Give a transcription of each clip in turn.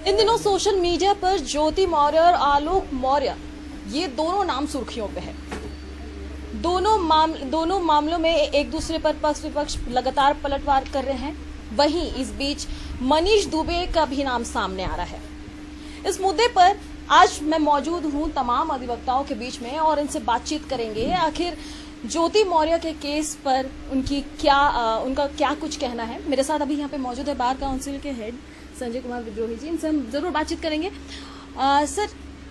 इन दिनों social media पर ज्योति मौर्य और आलोक मौर्य ये दोनों नाम सुर्खियों पे है। दोनों मामलों में एक दूसरे पर पक्ष विपक्ष लगातार पलटवार कर रहे हैं। वहीं इस बीच मनीष दुबे का भी नाम सामने आ रहा है। इस मुद्दे पर आज मैं मौजूद हूं तमाम अधिवक्ताओं के बीच में और इनसे बातचीत करेंगे। आखिर ज्योति मौर्य के केस पर उनका क्या कुछ कहना है। मेरे साथ अभी यहाँ पे मौजूद है बार काउंसिल के हेड संजय कुमार विद्रोही जी, इनसे हम जरूर बातचीत करेंगे। सर,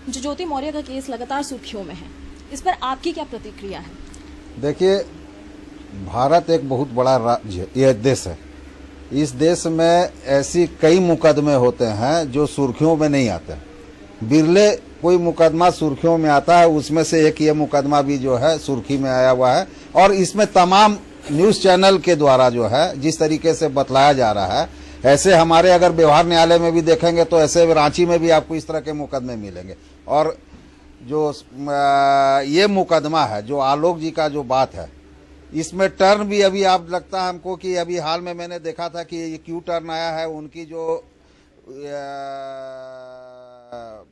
जो ज्योति मौर्य का केस लगातार सुर्खियों में है, इस पर आपकी क्या प्रतिक्रिया है? देखिए, भारत एक बहुत बड़ा राज्य, यह देश है। इस देश में ऐसी कई मुकदमे होते हैं जो सुर्खियों में नहीं आते। बिरले कोई मुकदमा सुर्खियों में आता है, उसमें से एक ये मुकदमा भी जो है सुर्खी में आया हुआ है। और इसमें तमाम न्यूज चैनल के द्वारा जो है जिस तरीके से बतलाया जा रहा है, ऐसे हमारे अगर व्यवहार न्यायालय में भी देखेंगे तो ऐसे रांची में भी आपको इस तरह के मुकदमे मिलेंगे। और जो ये मुकदमा है, जो आलोक जी का जो बात है, इसमें टर्न भी अभी आप लगता है हमको कि अभी हाल में मैंने देखा था कि ये क्यों टर्न आया है। उनकी जो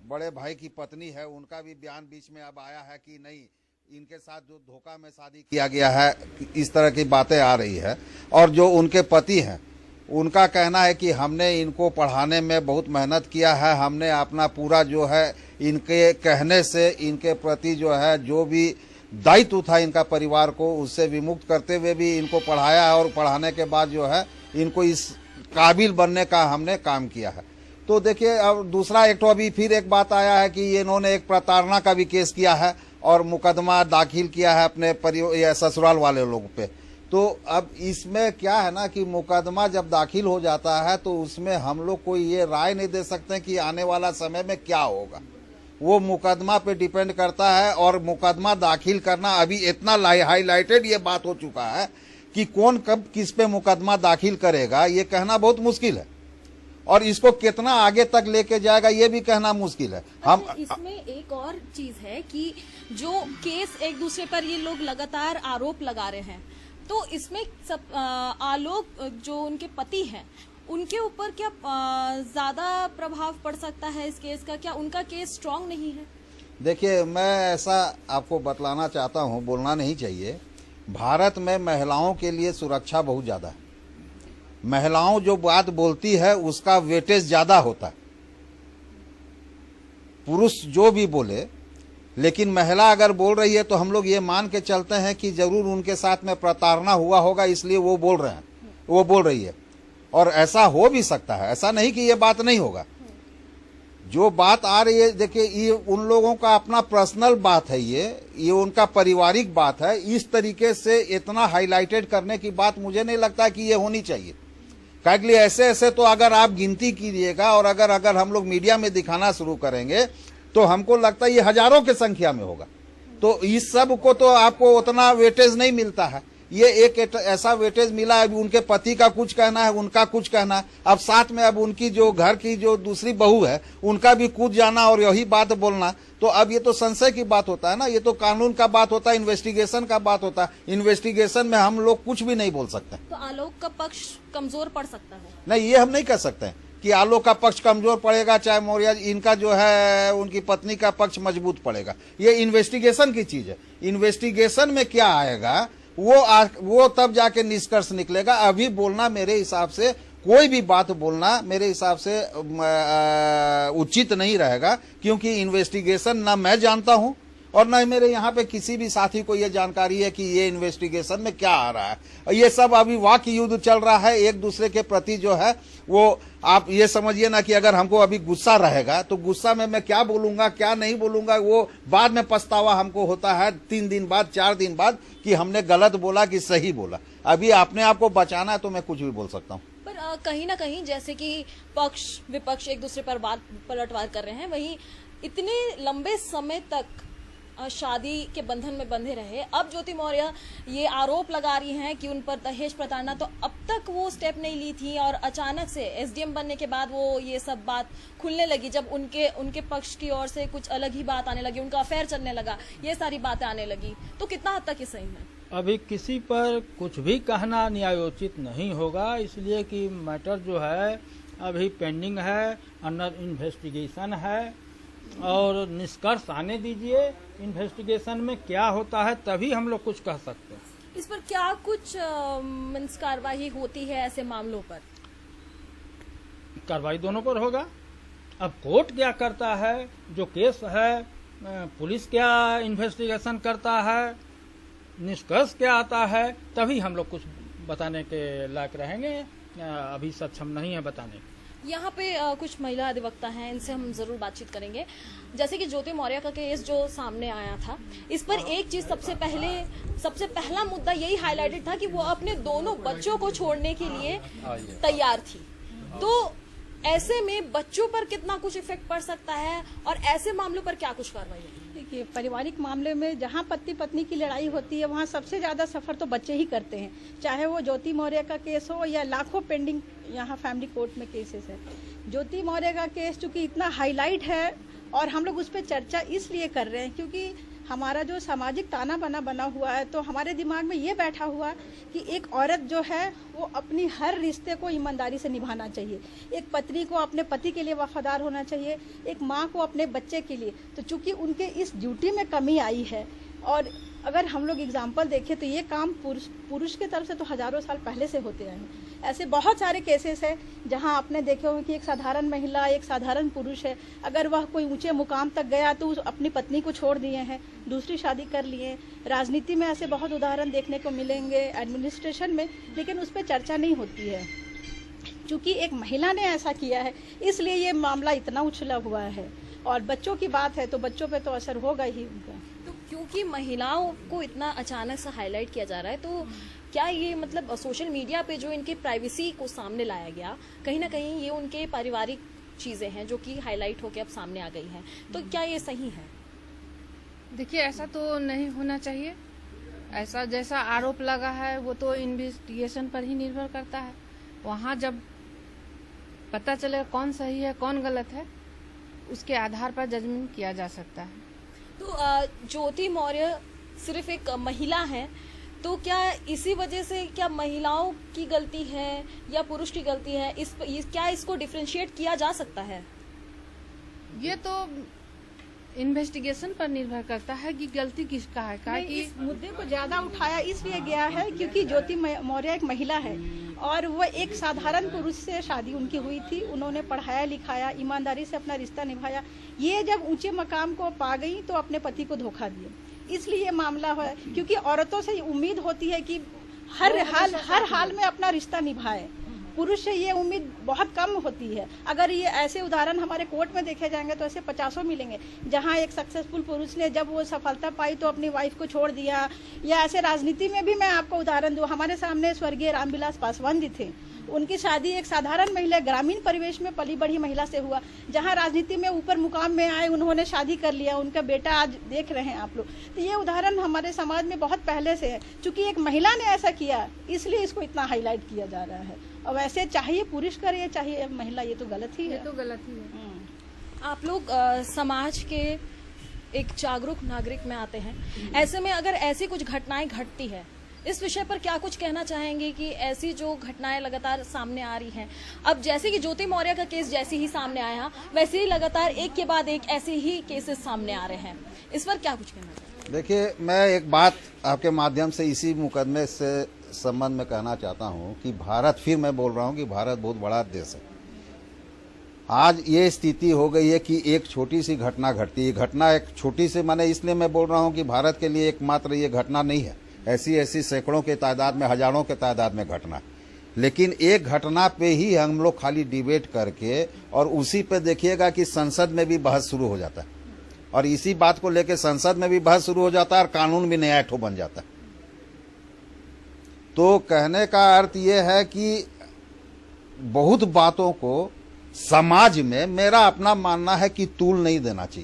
बड़े भाई की पत्नी है, उनका भी बयान बीच में अब आया है कि नहीं, इनके साथ जो धोखा में शादी किया गया है, इस तरह की बातें आ रही है। और जो उनके पति हैं, उनका कहना है कि हमने इनको पढ़ाने में बहुत मेहनत किया है, हमने अपना पूरा जो है इनके कहने से इनके प्रति जो है जो भी दायित्व था इनका परिवार को, उससे विमुक्त करते हुए भी इनको पढ़ाया है। और पढ़ाने के बाद जो है इनको इस काबिल बनने का हमने काम किया है। तो देखिए, अब दूसरा एक तो अभी फिर एक बात आया है कि इन्होंने एक प्रताड़ना का भी केस किया है और मुकदमा दाखिल किया है अपने ससुराल वाले लोग पे। तो अब इसमें क्या है ना कि मुकदमा जब दाखिल हो जाता है तो उसमें हम लोग कोई ये राय नहीं दे सकते कि आने वाला समय में क्या होगा। वो मुकदमा पे डिपेंड करता है। और मुकदमा दाखिल करना अभी इतना हाईलाइटेड ये बात हो चुका है कि कौन कब किस पे मुकदमा दाखिल करेगा ये कहना बहुत मुश्किल है। और इसको कितना आगे तक लेके जाएगा ये भी कहना मुश्किल है। हम इसमें एक और चीज है कि जो केस एक दूसरे पर ये लोग लगातार आरोप लगा रहे हैं, तो इसमें सब आलोक जो उनके पति हैं, उनके ऊपर क्या ज्यादा प्रभाव पड़ सकता है इस केस का? क्या उनका केस स्ट्रांग नहीं है? देखिए, मैं ऐसा आपको बतलाना चाहता हूँ, बोलना नहीं चाहिए। भारत में महिलाओं के लिए सुरक्षा बहुत ज्यादा है। महिलाओं जो बात बोलती है उसका वेटेज ज्यादा होता है, पुरुष जो भी बोले। लेकिन महिला अगर बोल रही है तो हम लोग ये मान के चलते हैं कि जरूर उनके साथ में प्रताड़ना हुआ होगा, इसलिए वो बोल रहे हैं, वो बोल रही है। और ऐसा हो भी सकता है, ऐसा नहीं कि ये बात नहीं होगा। जो बात आ रही है, देखिए, ये उन लोगों का अपना पर्सनल बात है, ये उनका पारिवारिक बात है। इस तरीके से इतना हाईलाइटेड करने की बात मुझे नहीं लगता कि ये होनी चाहिए। क्योंकि ऐसे तो अगर आप गिनती कीजिएगा और अगर हम लोग मीडिया में दिखाना शुरू करेंगे तो हमको लगता है ये हजारों की संख्या में होगा। तो इस सब को तो आपको उतना वेटेज नहीं मिलता है। ये एक ऐसा वेटेज मिला है। अभी उनके पति का कुछ कहना है, उनका कुछ कहना है, अब साथ में अब उनकी जो घर की जो दूसरी बहू है उनका भी कूद जाना और यही बात बोलना, तो अब ये तो संशय की बात होता है ना। ये तो कानून का बात होता है, इन्वेस्टिगेशन का बात होता है। इन्वेस्टिगेशन में हम लोग कुछ भी नहीं बोल सकते। तो आलोक का पक्ष कमजोर पड़ सकता है? नहीं, ये हम नहीं कह सकते कि आलोक का पक्ष कमजोर पड़ेगा, चाहे मौर्य इनका जो है उनकी पत्नी का पक्ष मजबूत पड़ेगा। ये इन्वेस्टिगेशन की चीज है। इन्वेस्टिगेशन में क्या आएगा वो तब जाके निष्कर्ष निकलेगा। अभी बोलना मेरे हिसाब से, कोई भी बात बोलना मेरे हिसाब से उचित नहीं रहेगा, क्योंकि इन्वेस्टिगेशन ना मैं जानता हूं और न मेरे यहाँ पे किसी भी साथी को ये जानकारी है कि ये इन्वेस्टिगेशन में क्या आ रहा है। ये सब अभी वाक युद्ध चल रहा है एक दूसरे के प्रति जो है वो। आप ये समझिए ना कि अगर हमको अभी गुस्सा रहेगा तो गुस्सा में मैं क्या बोलूंगा क्या नहीं बोलूंगा, वो बाद में पछतावा हमको होता है 3 दिन बाद 4 दिन बाद कि हमने गलत बोला कि सही बोला। अभी अपने आप को बचाना है तो मैं कुछ भी बोल सकता हूँ। पर कहीं ना कहीं जैसे कि पक्ष विपक्ष एक दूसरे पर पलटवार कर रहे हैं, वहीं इतने लंबे समय तक शादी के बंधन में बंधे रहे। अब ज्योति मौर्य ये आरोप लगा रही हैं कि उन पर दहेज प्रताड़ना, तो अब तक वो स्टेप नहीं ली थी और अचानक से एसडीएम बनने के बाद वो ये सब बात खुलने लगी। जब उनके पक्ष की ओर से कुछ अलग ही बात आने लगी, उनका अफेयर चलने लगा, ये सारी बातें आने लगी, तो कितना हद तक ये सही है? अभी किसी पर कुछ भी कहना न्यायोचित नहीं होगा, इसलिए कि मैटर जो है अभी पेंडिंग है, अंडर इन्वेस्टिगेशन है, और निष्कर्ष आने दीजिए। इन्वेस्टिगेशन में क्या होता है तभी हम लोग कुछ कह सकते हैं। इस पर क्या कुछ मीन्स कार्रवाई होती है ऐसे मामलों पर? कार्रवाई दोनों पर होगा। अब कोर्ट क्या करता है, जो केस है, पुलिस क्या इन्वेस्टिगेशन करता है, निष्कर्ष क्या आता है, तभी हम लोग कुछ बताने के लायक रहेंगे। अभी सक्षम नहीं है बताने के। यहाँ पे कुछ महिला अधिवक्ता हैं, इनसे हम जरूर बातचीत करेंगे। जैसे कि ज्योति मौर्य का केस जो सामने आया था, इस पर एक चीज सबसे पहला मुद्दा यही हाईलाइटेड था कि वो अपने दोनों बच्चों को छोड़ने के लिए तैयार थी। तो ऐसे में बच्चों पर कितना कुछ इफेक्ट पड़ सकता है और ऐसे मामलों पर क्या कुछ कार्रवाई है? देखिए, पारिवारिक मामले में जहाँ पति पत्नी की लड़ाई होती है वहाँ सबसे ज्यादा सफर तो बच्चे ही करते हैं, चाहे वो ज्योति मौर्य का केस हो या लाखों पेंडिंग यहाँ फैमिली कोर्ट में केसेस है। ज्योति मौर्य का केस चूंकि इतना हाईलाइट है और हम लोग उस पर चर्चा इसलिए कर रहे हैं क्योंकि हमारा जो सामाजिक ताना बना हुआ है, तो हमारे दिमाग में ये बैठा हुआ कि एक औरत जो है वो अपनी हर रिश्ते को ईमानदारी से निभाना चाहिए। एक पत्नी को अपने पति के लिए वफादार होना चाहिए, एक माँ को अपने बच्चे के लिए। तो चूंकि उनके इस ड्यूटी में कमी आई है, और अगर हम लोग एग्जाम्पल देखें तो ये काम पुरुष के तरफ से तो हजारों साल पहले से होते रहे हैं। ऐसे बहुत सारे केसेस हैं जहां आपने देखे होंगे कि एक साधारण महिला, एक साधारण पुरुष है, अगर वह कोई ऊंचे मुकाम तक गया तो अपनी पत्नी को छोड़ दिए हैं, दूसरी शादी कर लिए। राजनीति में ऐसे बहुत उदाहरण देखने को मिलेंगे, एडमिनिस्ट्रेशन में, लेकिन उस पर चर्चा नहीं होती है। चूंकि एक महिला ने ऐसा किया है इसलिए ये मामला इतना उछला हुआ है। और बच्चों की बात है तो बच्चों पे तो असर होगा ही उनका। तो क्योंकि महिलाओं को इतना अचानक से हाईलाइट किया जा रहा है, तो क्या ये मतलब सोशल मीडिया पे जो इनके प्राइवेसी को सामने लाया गया, कहीं ना कहीं ये उनके पारिवारिक चीजें हैं जो कि हाईलाइट होकर अब सामने आ गई हैं, तो क्या ये सही है? देखिए, ऐसा तो नहीं होना चाहिए। ऐसा जैसा आरोप लगा है वो तो इन्वेस्टिगेशन पर ही निर्भर करता है। वहाँ जब पता चले कौन सही है कौन गलत है, उसके आधार पर जजमेंट किया जा सकता है। तो ज्योति मौर्य सिर्फ एक महिला है, तो क्या इसी वजह से क्या महिलाओं की गलती है या पुरुष की गलती है, क्या इसको डिफरेंशिएट किया जा सकता है? ये तो इन्वेस्टिगेशन पर निर्भर करता है कि गलती किसका है। कि इस मुद्दे को ज्यादा उठाया इसलिए गया है क्योंकि ज्योति मौर्य एक महिला है और वो एक साधारण पुरुष से शादी उनकी हुई थी। उन्होंने पढ़ाया लिखाया, ईमानदारी से अपना रिश्ता निभाया। ये जब ऊंचे मकाम को पा गई तो अपने पति को धोखा दिया, इसलिए ये मामला है। क्योंकि औरतों से उम्मीद होती है कि हर हाल में अपना रिश्ता निभाए, पुरुष से ये उम्मीद बहुत कम होती है। अगर ये ऐसे उदाहरण हमारे कोर्ट में देखे जाएंगे तो ऐसे 50 मिलेंगे जहां एक सक्सेसफुल पुरुष ने जब वो सफलता पाई तो अपनी वाइफ को छोड़ दिया। या ऐसे राजनीति में भी मैं आपको उदाहरण दूं, हमारे सामने स्वर्गीय रामविलास पासवान जी थे, उनकी शादी एक साधारण महिला, ग्रामीण परिवेश में पली बढ़ी महिला से हुआ, जहां राजनीति में ऊपर मुकाम में आए, उन्होंने शादी कर लिया, उनका बेटा आज देख रहे हैं आप लोग। तो ये उदाहरण हमारे समाज में बहुत पहले से है। चूंकि एक महिला ने ऐसा किया इसलिए इसको इतना हाईलाइट किया जा रहा है। और वैसे चाहिए पुरुष करे चाहे महिला, ये तो गलत ही है। ये तो गलत ही है। आप लोग समाज के एक जागरूक नागरिक में आते हैं, ऐसे में अगर ऐसी कुछ घटनाएं घटती है, इस विषय पर क्या कुछ कहना चाहेंगे कि ऐसी जो घटनाएं लगातार सामने आ रही हैं, अब जैसे कि ज्योति मौर्य का केस जैसे ही सामने आया वैसे ही लगातार एक के बाद एक ऐसे ही केसेस सामने आ रहे हैं, इस पर क्या कुछ कहना चाहेंगे? देखिए, मैं एक बात आपके माध्यम से इसी मुकदमे से संबंध में कहना चाहता हूं कि भारत, फिर मैं बोल रहा हूं कि भारत बहुत बड़ा देश है। आज ये स्थिति हो गई है कि एक छोटी सी घटना घटती है। घटना एक छोटी सी, माने इसलिए मैं बोल रहा हूं कि भारत के लिए एकमात्र ये घटना नहीं है, ऐसी सैकड़ों के तादाद में, हजारों के तादाद में घटना। लेकिन एक घटना पे ही हम लोग खाली डिबेट करके और उसी पे देखिएगा कि संसद में भी बहस शुरू हो जाता है, और इसी बात को लेकर संसद में भी बहस शुरू हो जाता है और कानून भी नया ठो बन जाता है। तो कहने का अर्थ यह है कि बहुत बातों को समाज में, मेरा अपना मानना है कि तूल नहीं देना चाहिए।